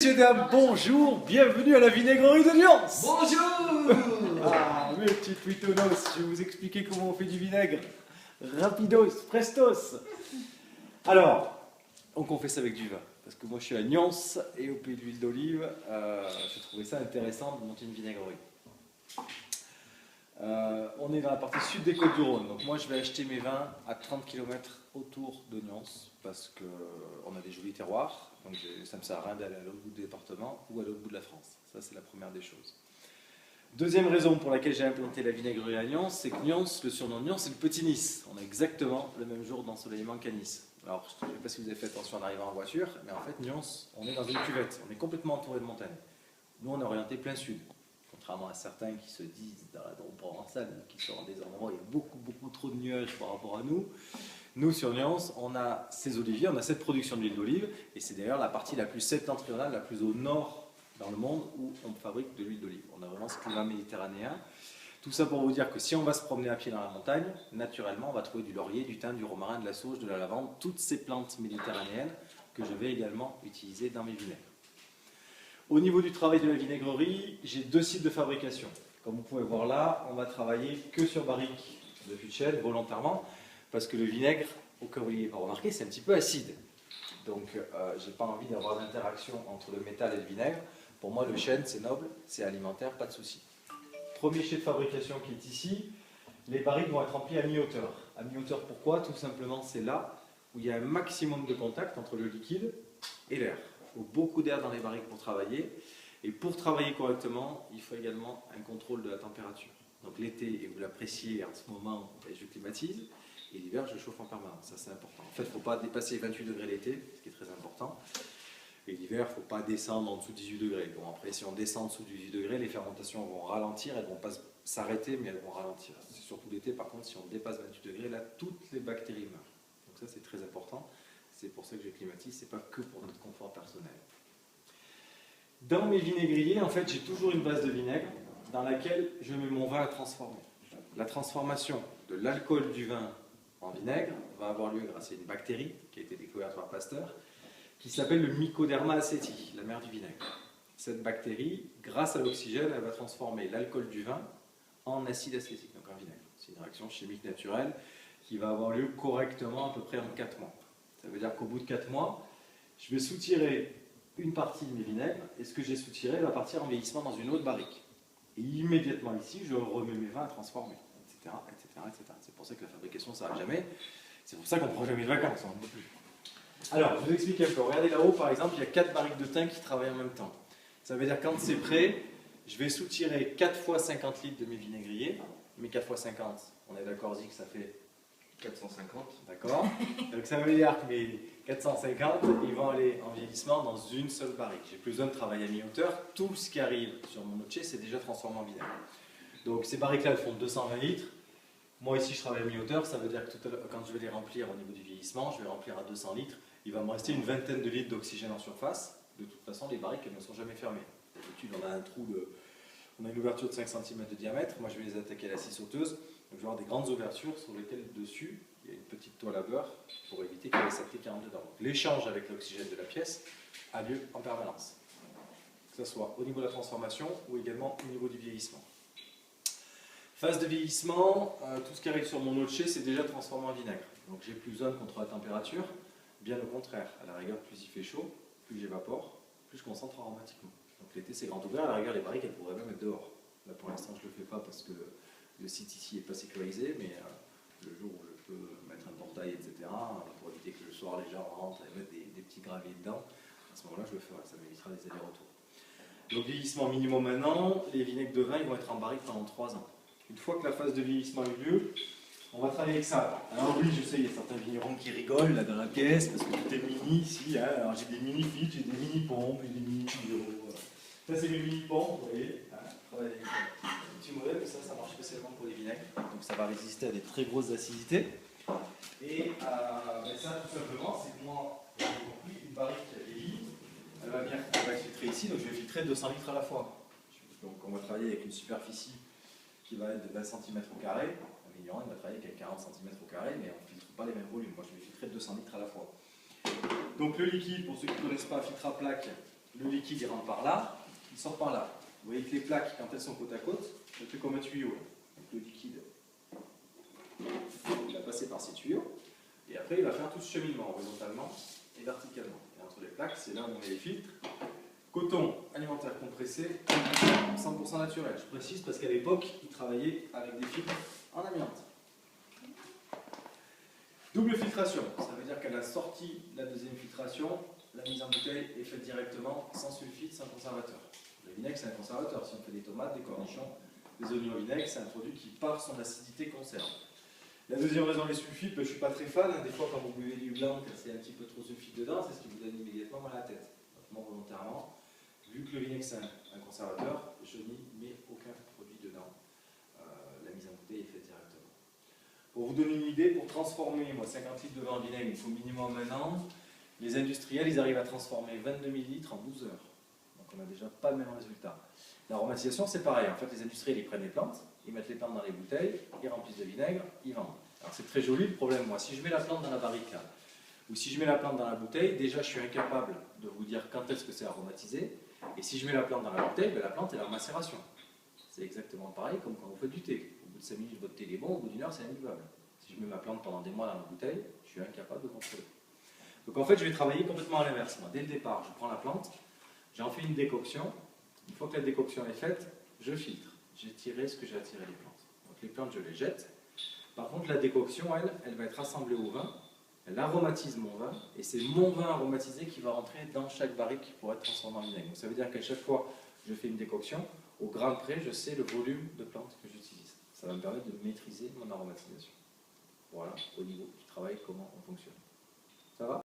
messieurs, dames, bonjour, bienvenue à la vinaigrerie de Nyons. Bonjour. Ah, mes petits twitonos, je vais vous expliquer comment on fait du vinaigre. Rapidos, prestos. Alors, donc on fait ça avec du vin, parce que moi je suis à Nyons et au pays de l'huile d'olive, je trouvais ça intéressant de monter une vinaigrerie. On est dans la partie sud des Côtes-du-Rhône, donc moi je vais acheter mes vins à 30 km autour de Nyons, parce qu'on a des jolis terroirs, donc ça ne me sert à rien d'aller à l'autre bout du département ou à l'autre bout de la France. Ça c'est la première des choses. Deuxième raison pour laquelle j'ai implanté la vinaigrerie à Nyons, c'est que Nyons, le surnom de Nyons, c'est le petit Nice. On a exactement le même jour d'ensoleillement qu'à Nice. Alors je ne sais pas si vous avez fait attention en arrivant en voiture, mais en fait Nyons, on est dans une cuvette, on est complètement entouré de montagnes. Nous on est orienté plein sud. Contrairement à certains qui se disent dans la Drôme provençale, qui sont dans des endroits où il y a beaucoup trop de nuages par rapport à nous. Nous, sur Nyons, on a ces oliviers, on a cette production d'huile d'olive, et c'est d'ailleurs la partie la plus septentrionale, la plus au nord dans le monde, où on fabrique de l'huile d'olive. On a vraiment ce climat méditerranéen. Tout ça pour vous dire que si on va se promener à pied dans la montagne, naturellement, on va trouver du laurier, du thym, du romarin, de la sauge, de la lavande, toutes ces plantes méditerranéennes que je vais également utiliser dans mes vinaigres. Au niveau du travail de la vinaigrerie, j'ai deux sites de fabrication. Comme vous pouvez voir là, on va travailler que sur barrique de fût de chêne, volontairement, parce que le vinaigre, au cas où vous ne l'avez pas remarqué, c'est un petit peu acide. Donc, je n'ai pas envie d'avoir d'interaction entre le métal et le vinaigre. Pour moi, le chêne, c'est noble, c'est alimentaire, pas de souci. Premier chai de fabrication qui est ici, les barriques vont être remplies à mi-hauteur. À mi-hauteur, pourquoi? Tout simplement, c'est là où il y a un maximum de contact entre le liquide et l'air. Il faut beaucoup d'air dans les barriques pour travailler. Et pour travailler correctement, il faut également un contrôle de la température. Donc l'été, et vous l'appréciez en ce moment, je climatise. Et l'hiver, je chauffe en permanence. Ça, c'est important. En fait, il ne faut pas dépasser 28 degrés l'été, ce qui est très important. Et l'hiver, il ne faut pas descendre en dessous de 18 degrés. Bon, après, si on descend en dessous de 18 degrés, les fermentations vont ralentir. Elles ne vont pas s'arrêter, mais elles vont ralentir. C'est surtout l'été, par contre, si on dépasse 28 degrés, là, toutes les bactéries meurent. Donc ça, c'est très important. C'est pour ça que je climatise. Ce n'est pas que pour notre confort personnel. Dans mes vinaigriers, en fait, j'ai toujours une base de vinaigre dans laquelle je mets mon vin à transformer. La transformation de l'alcool du vin en vinaigre va avoir lieu grâce à une bactérie qui a été découverte par Pasteur, qui s'appelle le Mycoderma aceti, la mère du vinaigre. Cette bactérie, grâce à l'oxygène, elle va transformer l'alcool du vin en acide acétique, donc en vinaigre. C'est une réaction chimique naturelle qui va avoir lieu correctement à peu près en 4 mois. Ça veut dire qu'au bout de 4 mois, je vais soutirer une partie de mes vinaigres, et ce que j'ai soutiré va partir en vieillissement dans une autre barrique. Et immédiatement ici, je remets mes vins à transformer, etc. C'est pour ça que la fabrication, ça ne s'arrête jamais. C'est pour ça qu'on ne prend jamais de vacances, on ne peut plus. Alors, je vous explique un peu. Regardez là-haut, par exemple, il y a 4 barriques de thym qui travaillent en même temps. Ça veut dire quand c'est prêt, je vais soutirer 4 fois 50 litres de mes vinaigriers. Mais 4 fois 50, on est d'accord, Zik, ça fait 450. D'accord. Donc ça veut dire que mes 450, ils vont aller en vieillissement dans une seule barrique. J'ai plus besoin de travailler à mi-hauteur. Tout ce qui arrive sur mon autre chai, c'est déjà transformé en vinaigre. Donc ces barriques-là, elles font 220 litres. Moi ici, je travaille à mi-hauteur. Ça veut dire que tout à l'heure, quand je vais les remplir au niveau du vieillissement, je vais remplir à 200 litres. Il va me rester une vingtaine de litres d'oxygène en surface. De toute façon, les barriques, elles ne sont jamais fermées. D'habitude, on a un trou on a une ouverture de 5 cm de diamètre. Moi, je vais les attaquer à la scie sauteuse. Donc, je vais avoir des grandes ouvertures sur lesquelles, dessus, il y a une petite toile à beurre pour éviter qu'il y ait des saletés qui rentrent dedans. L'échange avec l'oxygène de la pièce a lieu en permanence. Que ce soit au niveau de la transformation ou également au niveau du vieillissement. Phase de vieillissement, tout ce qui arrive sur mon eau de chai, c'est déjà transformé en vinaigre. Donc, j'ai plus besoin de contrôler la température. Bien au contraire, à la rigueur, plus il fait chaud, plus j'évapore, plus je concentre aromatiquement. Donc l'été c'est grand ouvert, à la rigueur les barriques elles pourraient même être dehors. Là pour l'instant je ne le fais pas parce que le site ici n'est pas sécurisé, mais le jour où je peux mettre un portail, etc., pour éviter que le soir les gens rentrent et mettent des petits graviers dedans, à ce moment-là je le ferai, ça m'évitera des allers-retours. Donc vieillissement minimum maintenant, les vinaigres de vin ils vont être en barrique pendant 3 ans. Une fois que la phase de vieillissement a eu lieu, on va travailler avec ça. Alors oui, je sais, il y a certains vignerons qui rigolent là dans la pièce parce que tout est mini ici. Hein. Alors j'ai des mini fits, j'ai des mini pompes, j'ai des mini tuyaux. Ça c'est mes mini pompes, vous voyez. Hein. Travailler avec un petit modèle, mais ça marche spécialement pour les vinaigres. Donc ça va résister à des très grosses acidités. Et ça tout simplement, c'est que moi, j'ai compris, une barrique qui a vieilli, elle va filtrer ici, donc je vais filtrer 200 litres à la fois. Donc on va travailler avec une superficie qui va être de 20 cm au carré. Il va travailler avec 40 cm au carré, mais on ne filtre pas les mêmes volumes. Moi, je vais filtrer 200 litres à la fois. Donc le liquide, pour ceux qui ne connaissent pas, filtre à plaque, le liquide il rentre par là, il sort par là. Vous voyez que les plaques, quand elles sont côte à côte, elles font comme un tuyau. Donc le liquide, il va passer par ces tuyaux, et après il va faire tout ce cheminement, horizontalement et verticalement. Et entre les plaques, c'est là où on met les filtres. Coton alimentaire compressé, 100% naturel. Je précise parce qu'à l'époque, ils travaillaient avec des filtres en amiante. Double filtration, ça veut dire qu'à la sortie de la deuxième filtration, la mise en bouteille est faite directement, sans sulfite, sans conservateur. Le vinaigre, c'est un conservateur. Si on fait des tomates, des cornichons, des oignons au vinaigre, c'est un produit qui, par son acidité, conserve. La deuxième raison des sulfites, je ne suis pas très fan. Des fois, quand vous buvez du blanc, c'est un petit peu trop sulfite dedans, c'est ce qui vous donne immédiatement mal à la tête. Moi, volontairement, vu que le vinaigre, c'est un conservateur, je n'y mets aucun produit dedans. La mise en bouteille est faite directement. Pour vous donner une idée, pour transformer 50 litres de vin en vinaigre, il faut minimum un an. Les industriels, ils arrivent à transformer 22 millilitres en 12 heures. Donc on n'a déjà pas le même résultat. L'aromatisation, c'est pareil. En fait, les industriels, ils prennent les plantes, ils mettent les plantes dans les bouteilles, ils remplissent de vinaigre, ils vendent. Alors c'est très joli, le problème, moi, si je mets la plante dans la barrique, là, ou si je mets la plante dans la bouteille, déjà, je suis incapable de vous dire quand est-ce que c'est aromatisé. Et si je mets la plante dans la bouteille, la plante est en macération. C'est exactement pareil comme quand vous faites du thé. Au bout de 5 minutes, votre thé est bon, au bout d'une heure, c'est imbuvable. Si je mets ma plante pendant des mois dans la bouteille, je suis incapable de contrôler. Donc en fait, je vais travailler complètement à l'inverse. Dès le départ, je prends la plante, j'en fais une décoction. Une fois que la décoction est faite, je filtre. J'ai tiré ce que j'ai à tirer des plantes. Donc les plantes, je les jette. Par contre, la décoction, elle va être assemblée au vin. Elle aromatise mon vin. Et c'est mon vin aromatisé qui va rentrer dans chaque barrique pour être transformé en vinaigre. Donc ça veut dire qu'à chaque fois que je fais une décoction, au grain près, je sais le volume de plantes que j'utilise. Ça va me permettre de maîtriser mon aromatisation. Voilà, au niveau du travail, comment on fonctionne. Ça va ?